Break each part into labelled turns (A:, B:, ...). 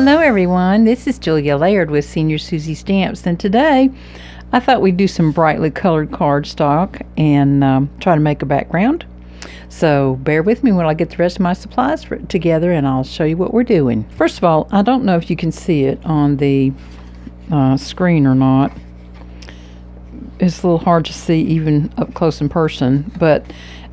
A: Hello everyone, this is Julia Laird with Senior Susie Stamps, and today I thought we'd do some brightly colored cardstock and try to make a background. So bear with me when I get the rest of my supplies together and I'll show you what we're doing. First of all, I don't know if you can see it on the screen or not. It's a little hard to see even up close in person, but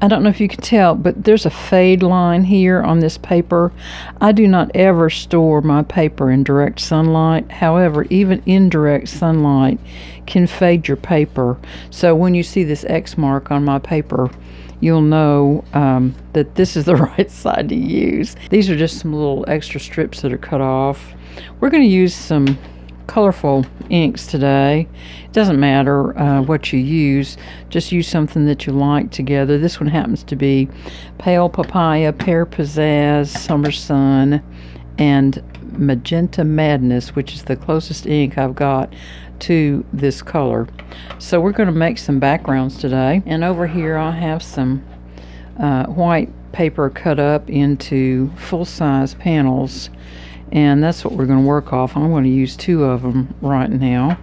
A: I don't know if you can tell, but there's a fade line here on this paper. I do not ever store my paper in direct sunlight. However, even indirect sunlight can fade your paper. So when you see this X mark on my paper, you'll know that this is the right side to use. These are just some little extra strips that are cut off. We're going to use some colorful inks today. It doesn't matter what you use, just use something that you like together. This one happens to be Pale Papaya, Pear Pizzazz, Summer Sun, and Magenta Madness, which is the closest ink I've got to this color. So we're going to make some backgrounds today, and over here I have some white paper cut up into full-size panels, and that's what we're going to work off. I'm going to use 2 of them right now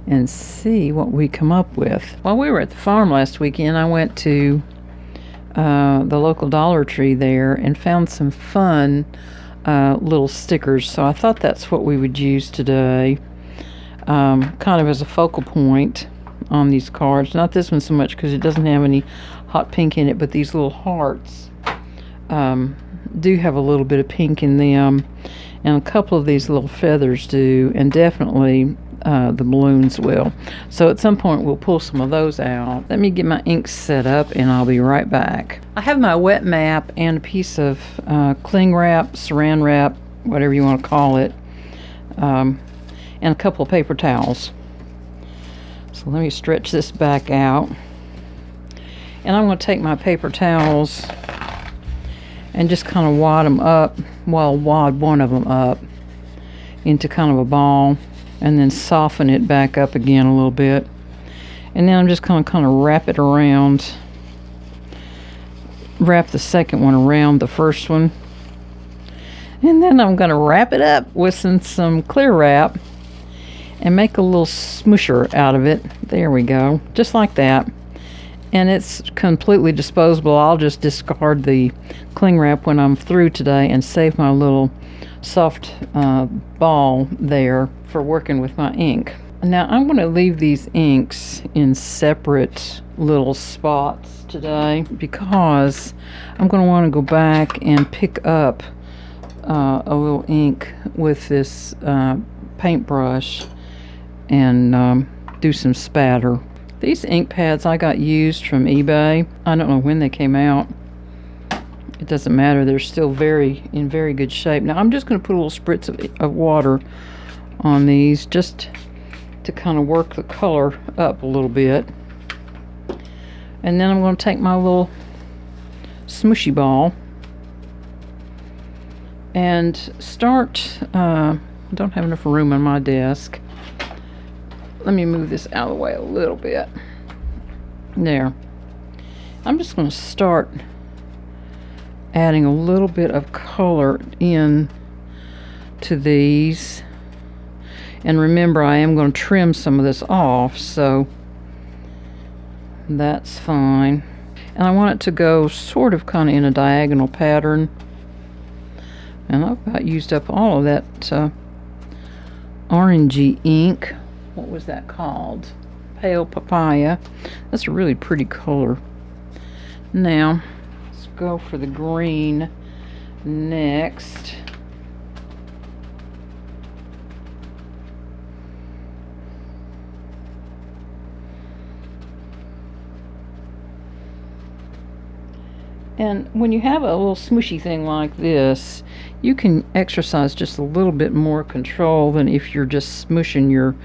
A: and see what we come up with. While we were at the farm last weekend, I went to the local Dollar Tree there and found some fun little stickers. So I thought that's what we would use today, kind of as a focal point on these cards. Not this one so much because it doesn't have any hot pink in it, but these little hearts do have a little bit of pink in them, and a couple of these little feathers do, and definitely the balloons will. So at some point we'll pull some of those out. Let me get my inks set up and I'll be right back. I have my wet map and a piece of cling wrap, saran wrap, whatever you want to call it, and a couple of paper towels. So let me stretch this back out, and I'm going to take my paper towels and just kind of wad them up, well, wad one of them up into kind of a ball, and then soften it back up again a little bit. And then I'm just going to kind of wrap it around, wrap the second one around the first one. And then I'm going to wrap it up with some clear wrap and make a little smoosher out of it. There we go, just like that. And it's completely disposable. I'll just discard the cling wrap when I'm through today and save my little soft ball there for working with my ink. Now I'm going to leave these inks in separate little spots today because I'm going to want to go back and pick up a little ink with this paintbrush and do some spatter. These ink pads I got used from eBay. I don't know when they came out. It doesn't matter. They're still in very good shape. Now I'm just going to put a little spritz of water on these just to kind of work the color up a little bit. And then I'm going to take my little smooshy ball and start. I don't have enough room on my desk. Let me move this out of the way a little bit. There. I'm just going to start adding a little bit of color in to these. And remember, I am going to trim some of this off, so that's fine. And I want it to go sort of kind of in a diagonal pattern. And I've about used up all of that orangey ink. What was that called? Pale Papaya. That's a really pretty color. Now, let's go for the green next. And when you have a little smooshy thing like this, you can exercise just a little bit more control than if you're just smooshing your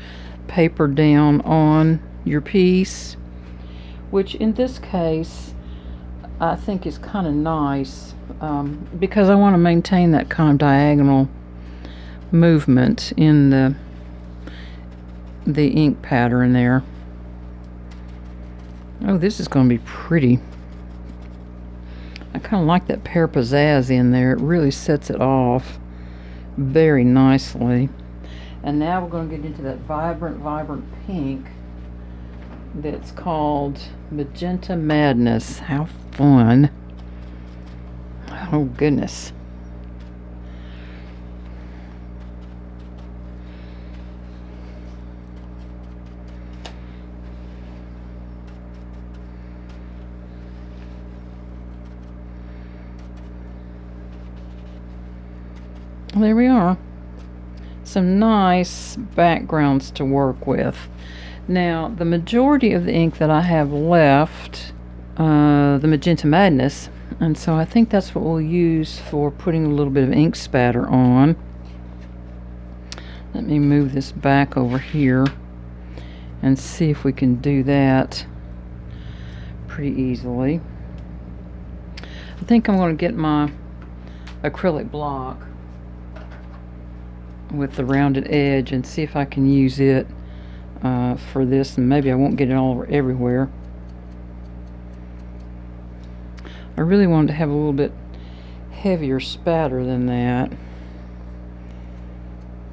A: paper down on your piece, which in this case I think is kind of nice because I want to maintain that kind of diagonal movement in the ink pattern there. Oh, this is going to be pretty. I kind of like that pear pizzazz in there. It really sets it off very nicely. And now we're going to get into that vibrant pink that's called Magenta Madness. How fun. Oh, goodness. There we are. Some nice backgrounds to work with. Now, the majority of the ink that I have left, the Magenta Madness, and so I think that's what we'll use for putting a little bit of ink spatter on. Let me move this back over here and see if we can do that pretty easily. I think I'm going to get my acrylic block with the rounded edge and see if I can use it for this, and maybe I won't get it all over everywhere. I really wanted to have a little bit heavier spatter than that,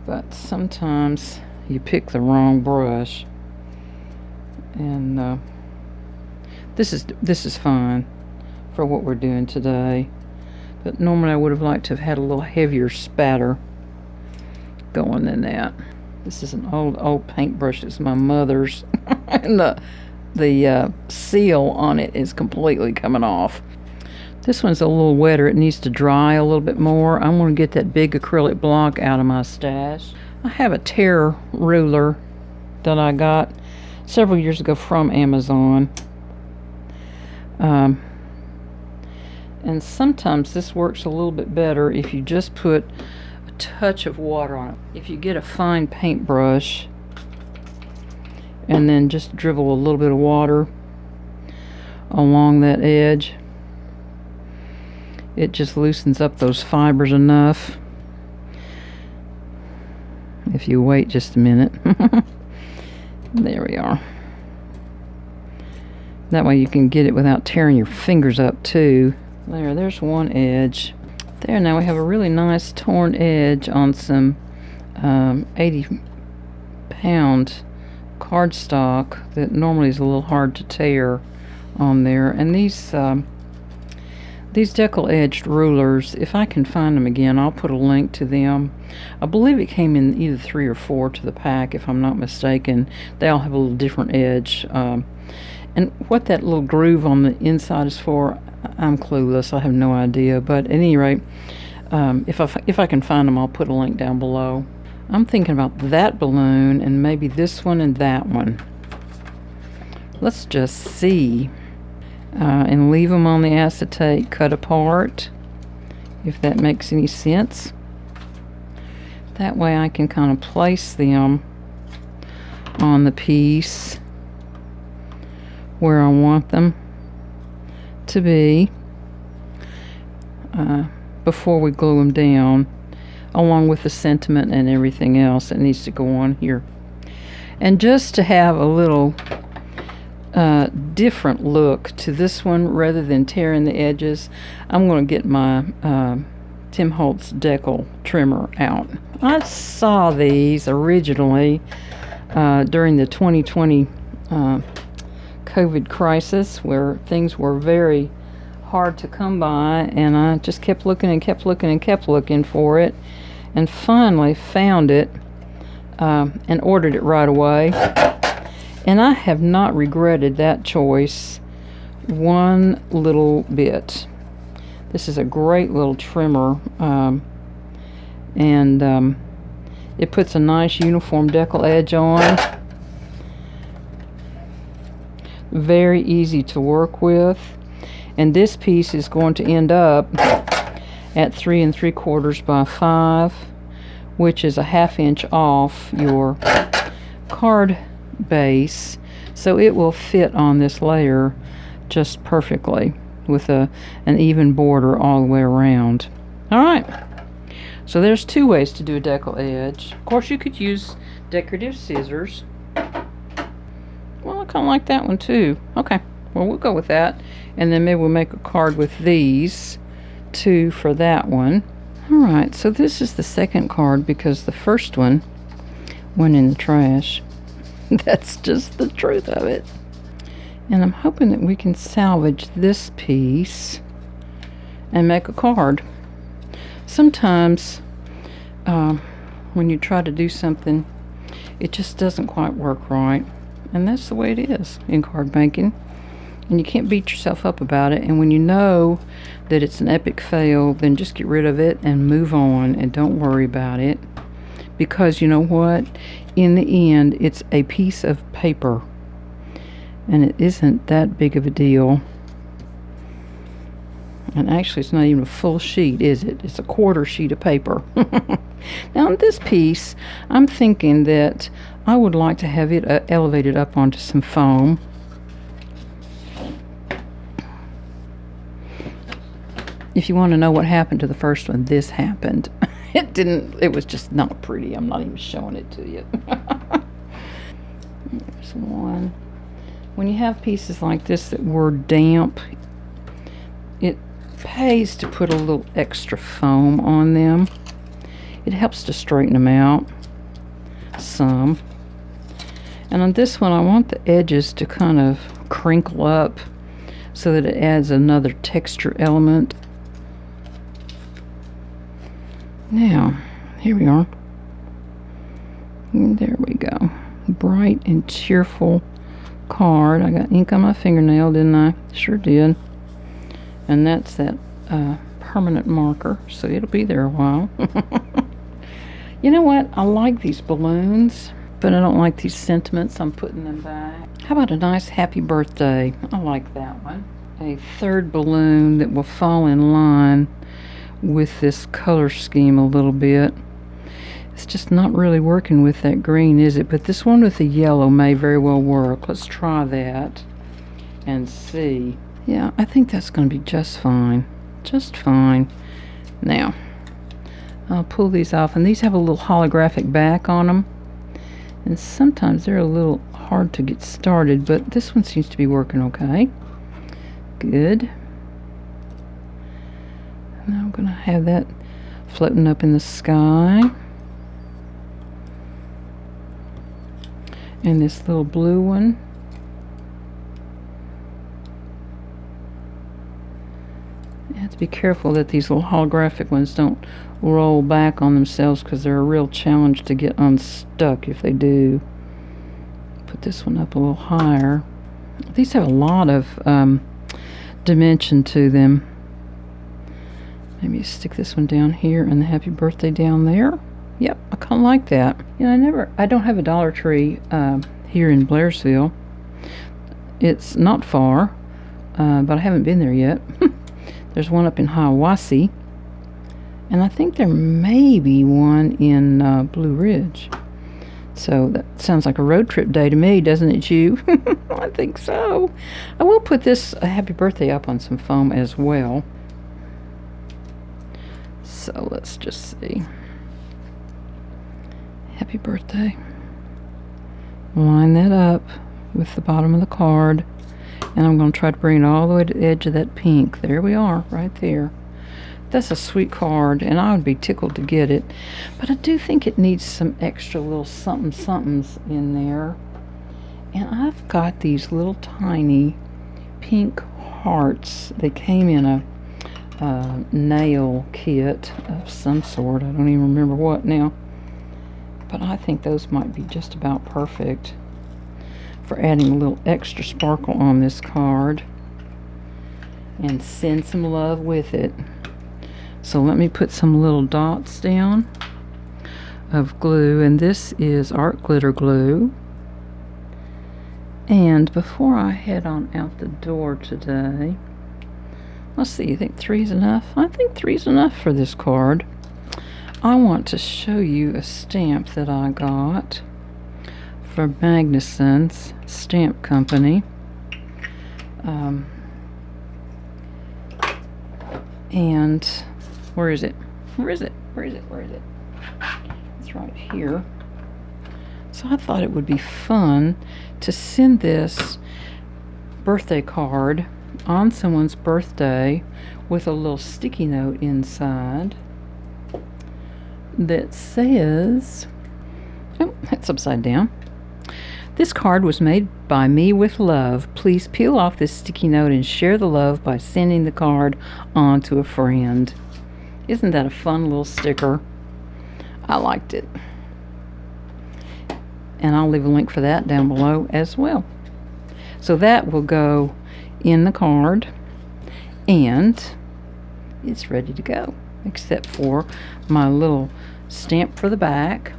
A: but sometimes you pick the wrong brush, and this is fine for what we're doing today, but normally I would have liked to have had a little heavier spatter going than that. This is an old paintbrush. It's my mother's and the seal on it is completely coming off. This one's a little wetter. It needs to dry a little bit more. I'm going to get that big acrylic block out of my stash. I have a tear ruler that I got several years ago from Amazon. And sometimes this works a little bit better if you just put touch of water on it. If you get a fine paintbrush and then just dribble a little bit of water along that edge, it just loosens up those fibers enough. If you wait just a minute. There we are. That way you can get it without tearing your fingers up too. There's one edge. There, now we have a really nice torn edge on some 80-pound cardstock that normally is a little hard to tear on there. And these decal-edged rulers, if I can find them again, I'll put a link to them. I believe it came in either 3 or 4 to the pack, if I'm not mistaken. They all have a little different edge. And what that little groove on the inside is for, I'm clueless. I have no idea. But at any rate, if I can find them, I'll put a link down below. I'm thinking about that balloon and maybe this one and that one. Let's just see. And leave them on the acetate cut apart, if that makes any sense. That way I can kind of place them on the piece where I want them to be before we glue them down, along with the sentiment and everything else that needs to go on here. And just to have a little different look to this one, rather than tearing the edges, I'm going to get my Tim Holtz decal trimmer out. I saw these originally during the 2020 COVID crisis, where things were very hard to come by, and I just kept looking and kept looking and kept looking for it, and finally found it and ordered it right away. And I have not regretted that choice one little bit. This is a great little trimmer, and it puts a nice uniform decal edge on. Very easy to work with. And this piece is going to end up at 3 3/4 by 5, which is a 1/2 inch off your card base, so it will fit on this layer just perfectly with an even border all the way around. Alright, so there's 2 ways to do a decal edge. Of course, you could use decorative scissors. Well, I kind of like that one too. Okay, well, we'll go with that, and then maybe we'll make a card with these 2 for that one. Alright, so this is the second card because the first one went in the trash. That's just the truth of it. And I'm hoping that we can salvage this piece and make a card. Sometimes when you try to do something, it just doesn't quite work right. And that's the way it is in card making. And you can't beat yourself up about it. And when you know that it's an epic fail, then just get rid of it and move on and don't worry about it. Because you know what? In the end, it's a piece of paper. And it isn't that big of a deal. And actually, it's not even a full sheet, is it? It's a quarter sheet of paper. Now, on this piece, I'm thinking that I would like to have it elevated up onto some foam. If you want to know what happened to the first one, this happened. It was just not pretty. I'm not even showing it to you. There's one. When you have pieces like this that were damp, it pays to put a little extra foam on them. It helps to straighten them out some. And on this one, I want the edges to kind of crinkle up so that it adds another texture element. Now, here we are. And there we go. Bright and cheerful card. I got ink on my fingernail, didn't I? Sure did. And that's that permanent marker, so it'll be there a while. You know what? I like these balloons, but I don't like these sentiments. I'm putting them back. How about a nice happy birthday? I like that one. A third balloon that will fall in line with this color scheme a little bit. It's just not really working with that green, is it? But this one with the yellow may very well work. Let's try that and see. Yeah, I think that's going to be just fine. Just fine. Now, I'll pull these off, and these have a little holographic back on them. And sometimes they're a little hard to get started, but this one seems to be working okay. Good. Now I'm going to have that floating up in the sky. And this little blue one. You have to be careful that these little holographic ones don't roll back on themselves, because they're a real challenge to get unstuck if they do. Put this one up a little higher. These have a lot of dimension to them. Maybe stick this one down here and the happy birthday down there. Yep, I kind of like that. You know, I don't have a Dollar Tree here in Blairsville. It's not far, but I haven't been there yet. There's one up in Hiawassee, and I think there may be one in Blue Ridge. So that sounds like a road trip day to me, doesn't it, you? I think so. I will put this happy birthday up on some foam as well. So let's just see. Happy birthday. Line that up with the bottom of the card. And I'm going to try to bring it all the way to the edge of that pink. There we are, right there. That's a sweet card, and I would be tickled to get it. But I do think it needs some extra little somethings in there. And I've got these little tiny pink hearts. They came in a nail kit of some sort. I don't even remember what now. But I think those might be just about perfect for adding a little extra sparkle on this card. And send some love with it. So let me put some little dots down of glue. And this is art glitter glue. And before I head on out the door today, let's see, you think 3 is enough? I think 3 is enough for this card. I want to show you a stamp that I got for Magnuson Stamp Company. And where is it? Where is it? Where is it? Where is it? It's right here. So I thought it would be fun to send this birthday card on someone's birthday with a little sticky note inside. that says, oh, that's upside down. This card was made by me with love. Please peel off this sticky note and share the love by sending the card on to a friend. Isn't that a fun little sticker? I liked it. And I'll leave a link for that down below as well. So that will go in the card, and it's ready to go, except for my little stamp for the back.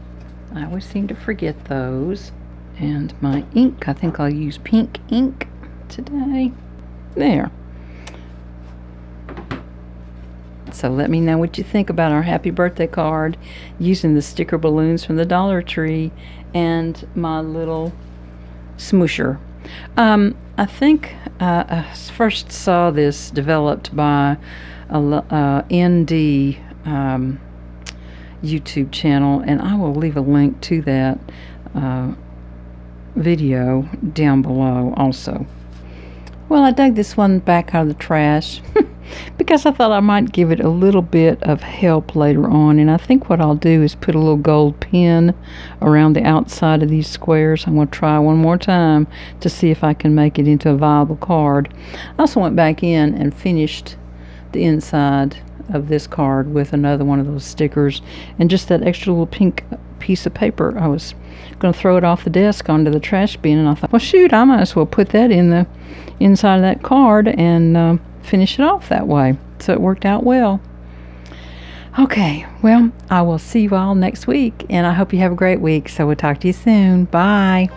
A: I always seem to forget those. And my ink, I think I'll use pink ink today. There. So let me know what you think about our happy birthday card using the sticker balloons from the Dollar Tree and my little Smoosher. I think I first saw this developed by a ND YouTube channel, and I will leave a link to that video down below also. Well, I dug this one back out of the trash because I thought I might give it a little bit of help later on, and I think what I'll do is put a little gold pin around the outside of these squares. I'm going to try one more time to see if I can make it into a viable card. I also went back in and finished the inside of this card with another one of those stickers and just that extra little pink piece of paper. I was going to throw it off the desk onto the trash bin, and I thought, well, shoot, I might as well put that in the inside of that card and finish it off that way. So it worked out well. Okay, well, I will see you all next week, and I hope you have a great week. So we'll talk to you soon. Bye.